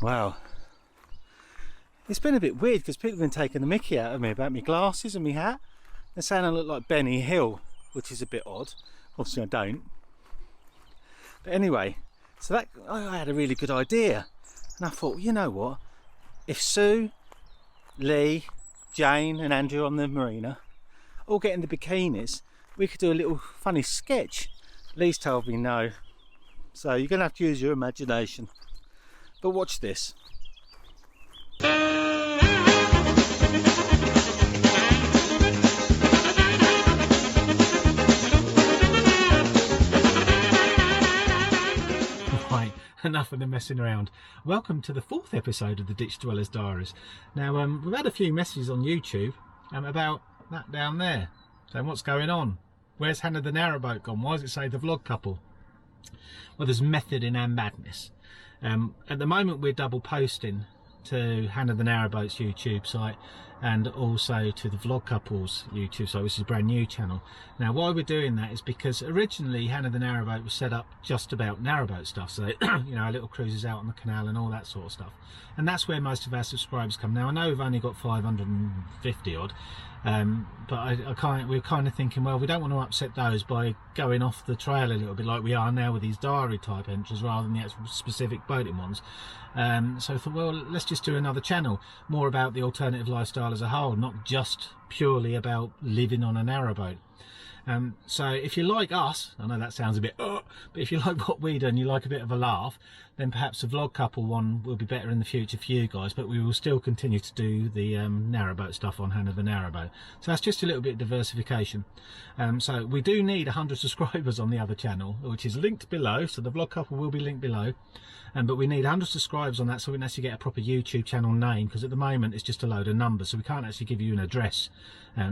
Wow. It's been a bit weird because people have been taking the mickey out of me about my glasses and my hat. They're saying I look like Benny Hill, which is a bit odd. Obviously I don't. But anyway, so that I had a really good idea. And I thought, you know what? If Sue, Lee, Jane and Andrew on the marina all get in the bikinis, we could do a little funny sketch. Lee's told me no. So you're going to have to use your imagination. But watch this. Right, enough of the messing around. Welcome to the 4th episode of the Ditch Dwellers Diaries. Now, we've had a few messages on YouTube about that down there. So what's going on? Where's Hannah the Narrowboat gone? Why does it say the vlog couple? Well, there's method in our madness. At the moment we're double posting to Hannah the Narrowboat's YouTube site and also to the vlog couple's YouTube site, which is a brand new channel. Now why we're doing that is because originally Hannah the Narrowboat was set up just about narrowboat stuff, so you know, our little cruises out on the canal and all that sort of stuff, and that's where most of our subscribers come. Now I know we've only got 550 odd, but we're kind of thinking, well, we don't want to upset those by going off the trail a little bit like we are now with these diary type entries rather than the actual specific boating ones. So I thought, well, let's just do another channel more about the alternative lifestyle as a whole, not just purely about living on a narrowboat. So if you like us, I know that sounds a bit but if you like what we do and you like a bit of a laugh, then perhaps the vlog couple one will be better in the future for you guys, but we will still continue to do the narrowboat stuff on Hannah the Narrowboat. So that's just a little bit of diversification. So we do need 100 subscribers on the other channel, which is linked below, so the vlog couple will be linked below. But we need 100 subscribers on that so we can actually get a proper YouTube channel name, because at the moment it's just a load of numbers, so we can't actually give you an address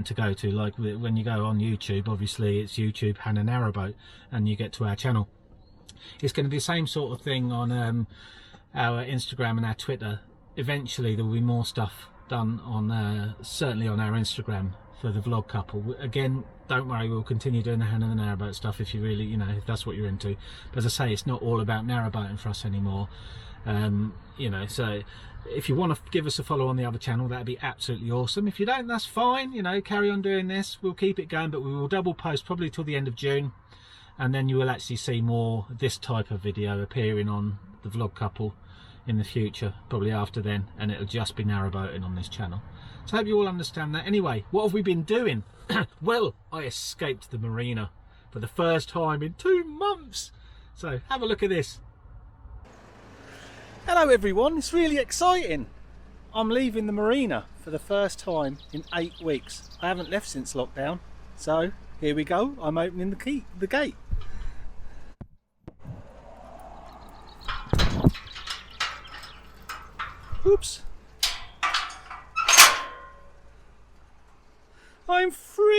to go to. Like when you go on YouTube, obviously it's YouTube Hannah Narrowboat and you get to our channel. It's going to be the same sort of thing on our Instagram and our Twitter. Eventually there will be more stuff done on certainly on our Instagram for the vlog couple. Again, don't worry, we'll continue doing the Hannah the Narrowboat stuff if you really, you know, if that's what you're into. But as I say, it's not all about narrowboating for us anymore. You know, so if you want to give us a follow on the other channel, that'd be absolutely awesome. If you don't, that's fine, you know, carry on doing this. We'll keep it going, but we will double post probably till the end of June, and then you will actually see more this type of video appearing on the vlog couple in the future, probably after then, and it'll just be narrowboating on this channel. So I hope you all understand that. Anyway, what have we been doing? Well, I escaped the marina for the first time in 2 months. So have a look at this. Hello everyone, it's really exciting. I'm leaving the marina for the first time in 8 weeks. I haven't left since lockdown. So here we go, I'm opening the gate. Oops. I'm free!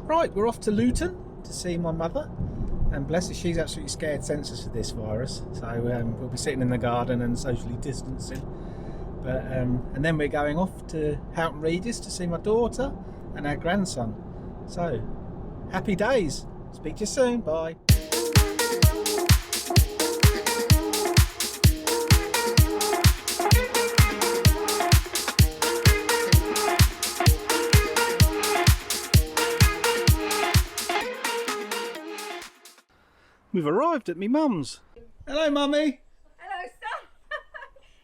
Right, we're off to Luton to see my mother, and bless her, she's absolutely scared senseless of this virus, so we'll be sitting in the garden and socially distancing. But and then we're going off to Houghton Regis to see my daughter and our grandson. So, happy days. Speak to you soon. Bye. We've arrived at me mum's. Hello, mummy. Hello, son.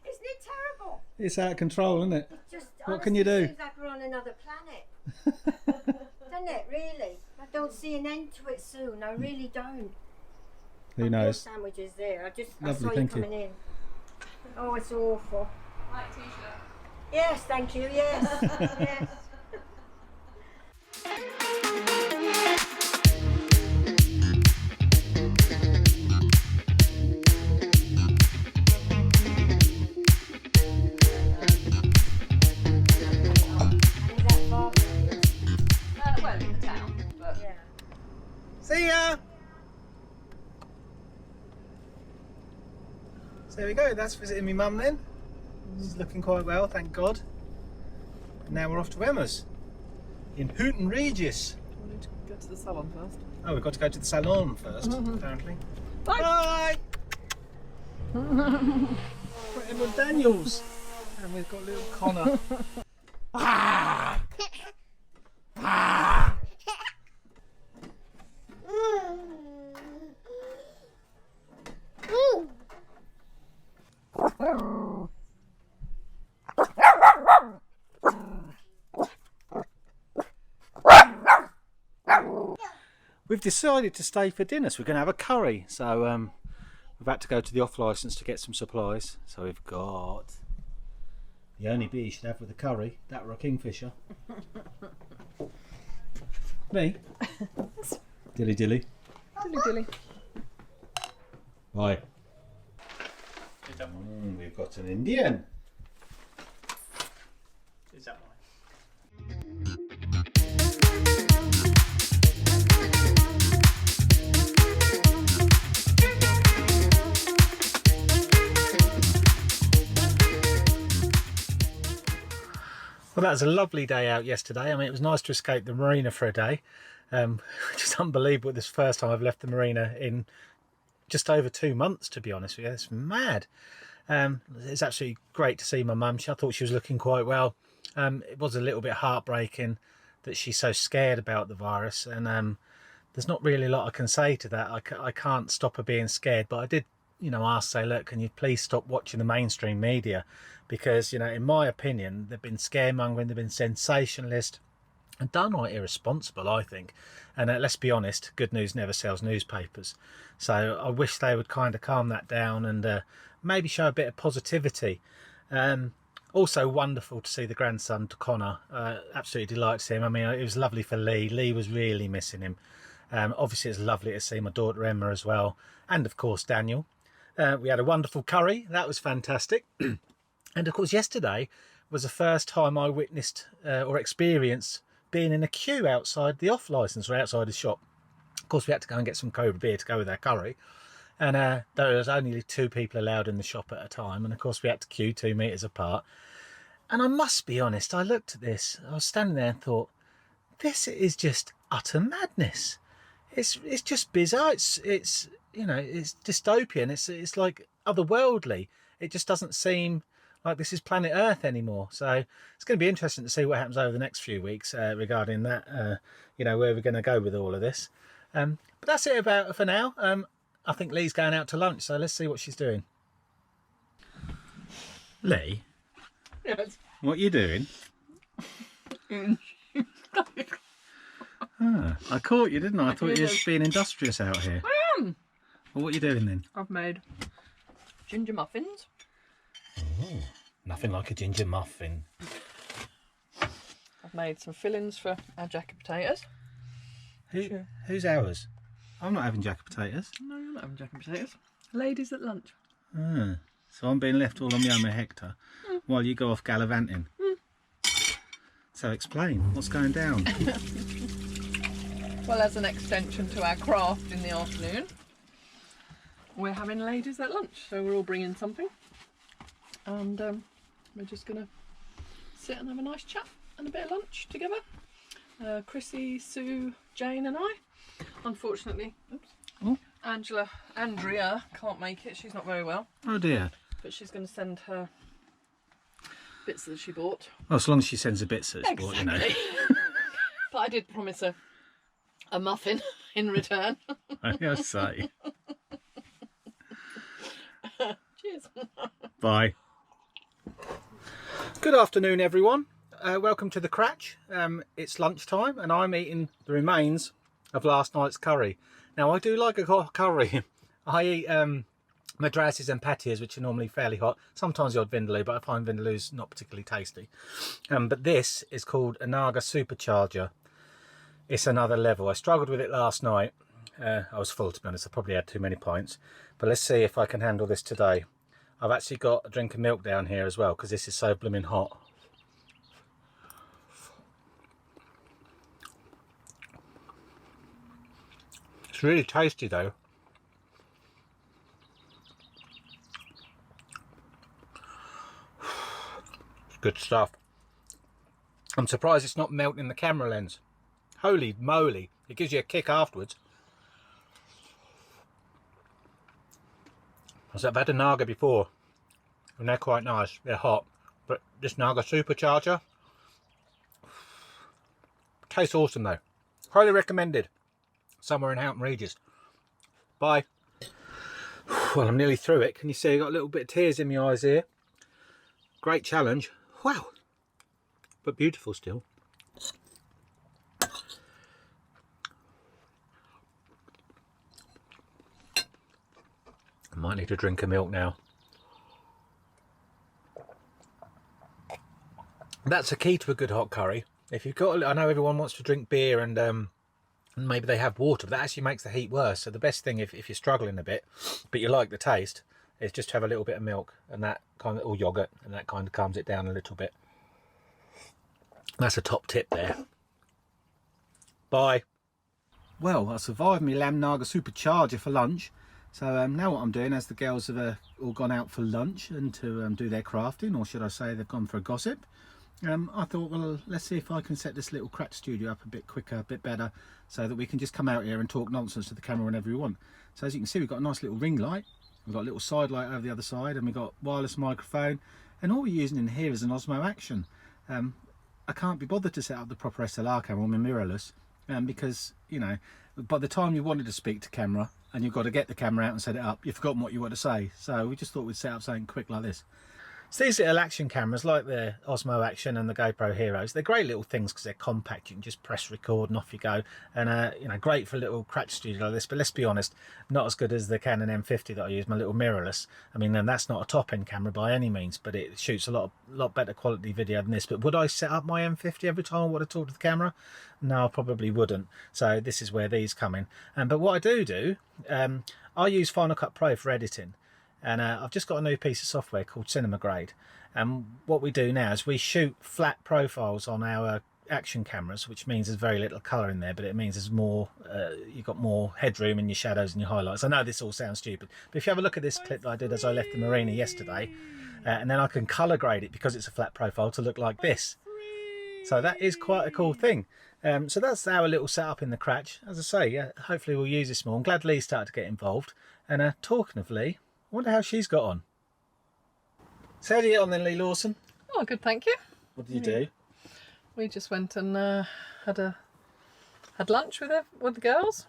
Isn't it terrible? It's out of control, isn't it? Just, what can you do? It seems like we're on another planet. Doesn't it, really? I don't see an end to it soon. I really don't. Who knows? Sandwiches there. I Lovely, saw you coming in. Oh, it's awful. White t-shirt. Yes, thank you. Yes. Yes. See ya! So there we go, that's visiting my mum then. She's looking quite well, thank God. And now we're off to Emma's in Houghton Regis. We need to go to the salon first. Oh, we've got to go to the salon first, apparently. Bye! Bye! We're Edward Daniels. And we've got little Connor. We've decided to stay for dinner, so we're going to have a curry. So we've had to go to the off licence to get some supplies. So we've got the only beer you should have with a curry, that or a kingfisher. Me? Dilly dilly. Dilly dilly. Right. We've got an Indian. Is that right? Well, that was a lovely day out yesterday. I mean, it was nice to escape the marina for a day. Which is unbelievable. This first time I've left the marina in just over 2 months, to be honest with you. It's mad. It's absolutely great to see my mum. I thought she was looking quite well. It was a little bit heartbreaking that she's so scared about the virus, and there's not really a lot I can say to that. I can't stop her being scared, but I did, ask, say, look, can you please stop watching the mainstream media? Because, in my opinion, they've been scaremongering, they've been sensationalist, and downright irresponsible, I think. And let's be honest, good news never sells newspapers. So I wish they would kind of calm that down and maybe show a bit of positivity. Also wonderful to see the grandson, to Connor. Absolutely delighted to see him. I mean, it was lovely for Lee. Lee was really missing him. Obviously, it's lovely to see my daughter Emma as well. And, of course, Daniel. We had a wonderful curry. That was fantastic. And, of course, yesterday was the first time I witnessed or experienced being in a queue outside the off licence or outside the shop. Of course, we had to go and get some Cobra beer to go with our curry. And there was only 2 people allowed in the shop at a time. And, of course, we had to queue 2 metres apart. And I must be honest, I looked at this. I was standing there and thought, this is just utter madness. It's just bizarre. It's dystopian. It's like otherworldly. It just doesn't seem like this is planet Earth anymore. So it's going to be interesting to see what happens over the next few weeks regarding that, where we're going to go with all of this. But that's it about for now. I think Lee's going out to lunch, so let's see what she's doing. Lee? Yes. What are you doing? I caught you, didn't I? I thought you were being industrious out here. I am. Well, what are you doing then? I've made ginger muffins. Oh, nothing like a ginger muffin. I've made some fillings for our jacket potatoes. Who's ours? I'm not having jacket potatoes. No, you're not having jacket potatoes. Ladies at lunch. So I'm being left all on my own with Hector while you go off gallivanting. So explain, what's going down? Well, as an extension to our craft in the afternoon, we're having ladies at lunch. So we're all bringing something. And we're just going to sit and have a nice chat and a bit of lunch together. Chrissy, Sue, Jane and I. Unfortunately, Andrea can't make it. She's not very well. Oh dear. But she's going to send her bits that she bought. Well, as long as she sends the bits that she bought, But I did promise her a muffin in return. I gotta say. Cheers. Bye. Good afternoon, everyone. Welcome to the Cratch. It's lunchtime and I'm eating the remains of last night's curry. Now, I do like a curry. I eat madrassis and patias, which are normally fairly hot. Sometimes the odd vindaloo, but I find vindaloo's not particularly tasty. But this is called a naga supercharger. It's another level. I struggled with it last night. I was full, to be honest. I probably had too many pints. But let's see if I can handle this today. I've actually got a drink of milk down here as well, because this is so blooming hot. It's really tasty though. Good stuff. I'm surprised it's not melting the camera lens. Holy moly, it gives you a kick afterwards. So I've had a naga before and they're quite nice, they're hot, but this naga supercharger tastes awesome though. Highly recommended. Somewhere in Houghton Regis. Bye. Well, I'm nearly through it. Can you see I got a little bit of tears in my eyes here? Great challenge. Wow. But beautiful still. I might need a drink of milk now. That's a key to a good hot curry. If you've got, I know everyone wants to drink beer and maybe they have water, but that actually makes the heat worse. So the best thing if you're struggling a bit, but you like the taste, is just to have a little bit of milk and that kind of, or yogurt, and that kind of calms it down a little bit. That's a top tip there. Bye. Well, I survived my lamb naga supercharger for lunch. So now what I'm doing, as the girls have all gone out for lunch and to do their crafting, or should I say they've gone for a gossip, I thought, well, let's see if I can set this little Cratch studio up a bit quicker, a bit better, so that we can just come out here and talk nonsense to the camera whenever we want. So as you can see, we've got a nice little ring light, we've got a little side light over the other side, and we've got wireless microphone, and all we're using in here is an Osmo Action. I can't be bothered to set up the proper SLR camera on my mirrorless, because, you know, by the time you wanted to speak to camera and you've got to get the camera out and set it up, you've forgotten what you want to say. So we just thought we'd set up something quick like this. So these little action cameras, like the Osmo Action and the GoPro Heroes, they're great little things because they're compact. You can just press record and off you go. And you know, great for a little Cratch studio like this. But let's be honest, not as good as the Canon M50 that I use, my little mirrorless. I mean, and that's not a top-end camera by any means, but it shoots a lot better quality video than this. But would I set up my M50 every time I want to talk to the camera? No, I probably wouldn't. So this is where these come in. But what I do, I use Final Cut Pro for editing. And I've just got a new piece of software called Cinema Grade, and what we do now is we shoot flat profiles on our action cameras, which means there's very little colour in there, but it means there's more, you've got more headroom in your shadows and your highlights. I know this all sounds stupid, but if you have a look at this clip that I did as I left the marina yesterday, and then I can colour grade it because it's a flat profile to look like this. So that is quite a cool thing. So that's our little setup in the Cratch. As I say, hopefully we'll use this more. I'm glad Lee started to get involved. And talking of Lee, I wonder how she's got on. So how did you get on then, Lee Lawson? Oh, good, thank you. What did you do? We just went and had lunch with the girls.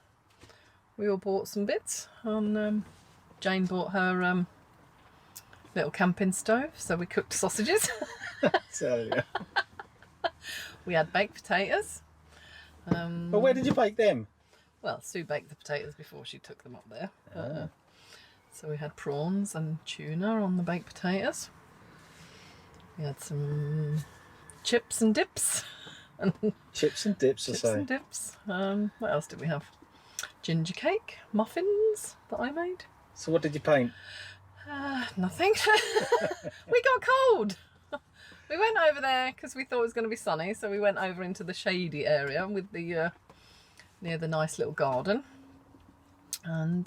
We all bought some bits, and Jane bought her little camping stove, so we cooked sausages. So, yeah. We had baked potatoes. But where did you bake them? Well, Sue baked the potatoes before she took them up there. So we had prawns and tuna on the baked potatoes. We had some chips and dips. Chips and dips, I say. Chips and dips. What else did we have? Ginger cake, muffins that I made. So what did you paint? Nothing. We got cold. We went over there because we thought it was going to be sunny, so we went over into the shady area with the near the nice little garden, and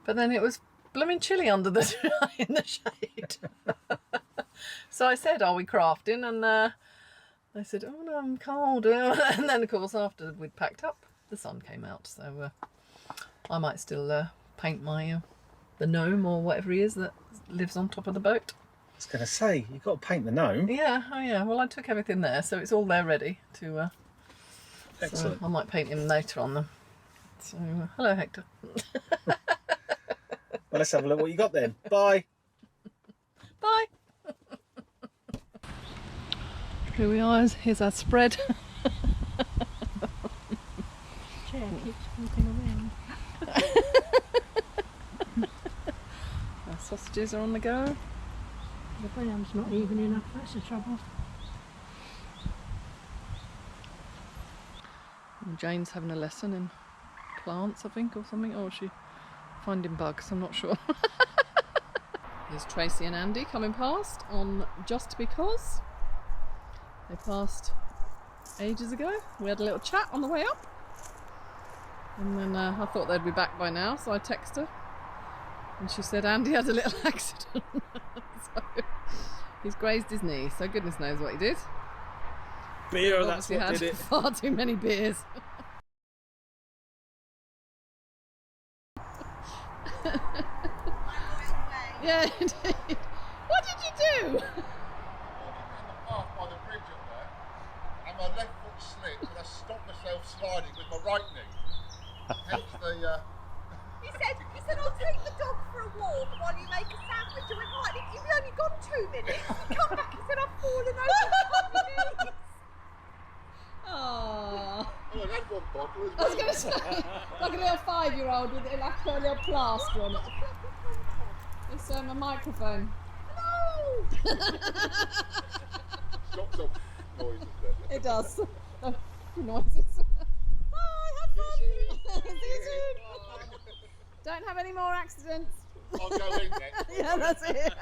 but then it was blooming chilly under the in the shade. So I said, "Are we crafting?" And they said, "Oh no, I'm cold." And then of course after we'd packed up, the sun came out, so I might still paint my the gnome or whatever he is that lives on top of the boat. I was going to say, you've got to paint the gnome. Yeah, oh yeah. Well, I took everything there, so it's all there ready to. Excellent. So I might paint him later on them. So hello, Hector. Well, let's have a look what you got then. Bye. Bye. Here we are. Here's our spread. Chair keeps moving around. Our sausages are on the go. The bram's not even enough, that's the trouble. And Jane's having a lesson in plants, I think, or something. Or is she finding bugs? I'm not sure. Here's Tracy and Andy coming past on Just Because. They passed ages ago. We had a little chat on the way up. And then I thought they'd be back by now, so I texted her. And she said Andy had a little accident. So he's grazed his knee, so goodness knows what he did. beer, that's Obviously what had did it. far too many beers. Yeah, indeed. What did you do? Walking down the path by the bridge up there, and my left foot slipped, and I stopped myself sliding with my right knee. Hence the. He said, I'll take the dog for a walk while you make a sandwich. I went, right, you've only gone 2 minutes. He come back and said, I've fallen over on my knees. Aww. Oh, I had one bottle as I was well. going to say, like a little 5-year-old with like a little plaster on it. It's a microphone. No! Stops up noises there. It does. Oh, noises. Bye, have fun. See you soon. Don't have any more accidents. I'll go in next. Yeah, that's it.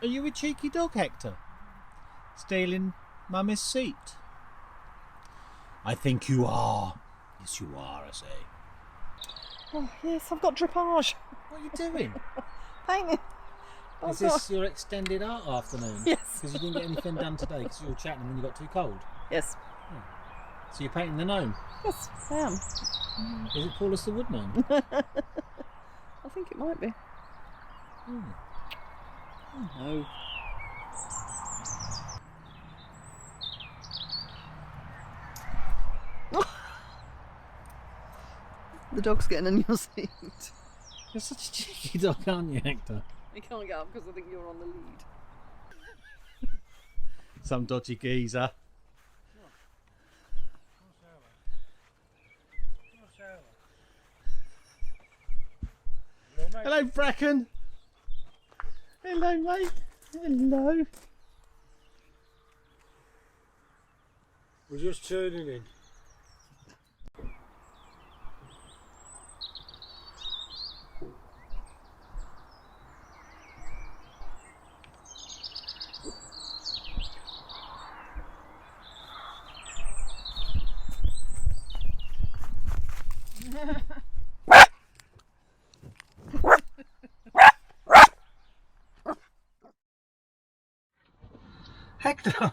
Are you a cheeky dog, Hector? Stealing Mummy's seat? I think you are. Yes, you are, I say. Oh, yes, I've got drippage. What are you doing? Painting. Is this your extended art afternoon? Yes. Because you didn't get anything done today because you were chatting and you got too cold. Yes. So you're painting the gnome? Yes, I am. Is it Paulus the Wood Gnome? I think it might be. Oh no. The dog's getting in your seat. You're such a cheeky dog, aren't you, Hector? You can't get up because I think you're on the lead. Some dodgy geezer. Hello, Bracken. Hello, mate. Hello. We're just turning in. Hector. Oh,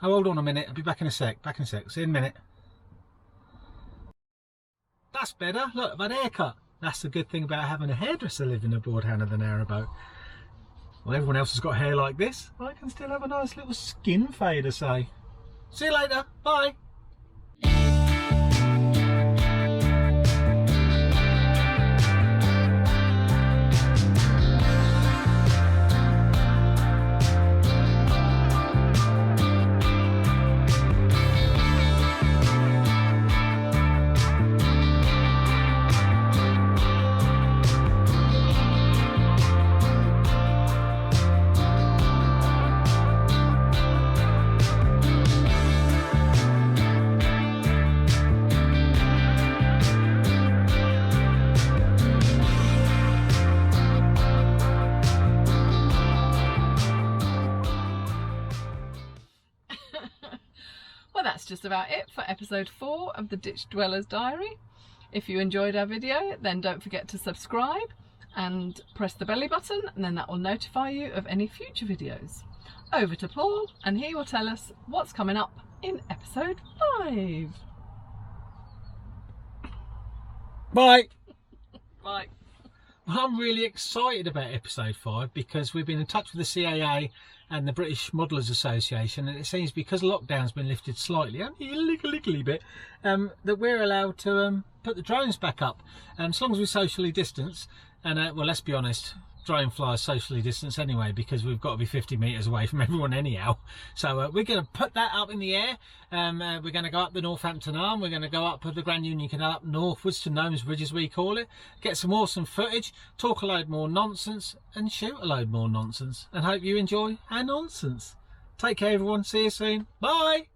hold on a minute. I'll be back in a sec. Back in a sec. See you in a minute. That's better. Look, I've had a haircut. That's the good thing about having a hairdresser living aboard Hannah the Narrowboat. Well, everyone else has got hair like this. I can still have a nice little skin fade, I say. See you later. Bye. Well, that's just about it for episode 4 of the Ditch Dweller's Diary. If you enjoyed our video, then don't forget to subscribe and press the belly button, and then that will notify you of any future videos. Over to Paul, and he will tell us what's coming up in episode 5. Bye. Bye. Well, I'm really excited about episode 5 because we've been in touch with the CAA and the British Modelers Association, and it seems because lockdown's been lifted slightly, only a little bit, that we're allowed to put the drones back up, as long as we socially distance. And well, let's be honest, drone flyers socially distance anyway, because we've got to be 50 metres away from everyone anyhow. So we're going to put that up in the air. We're going to go up the Northampton Arm, we're going to go up the Grand Union Canal, up northwards to Gnome's Ridge as we call it, get some awesome footage, talk a load more nonsense and shoot a load more nonsense, and hope you enjoy our nonsense. Take care everyone, see you soon, bye.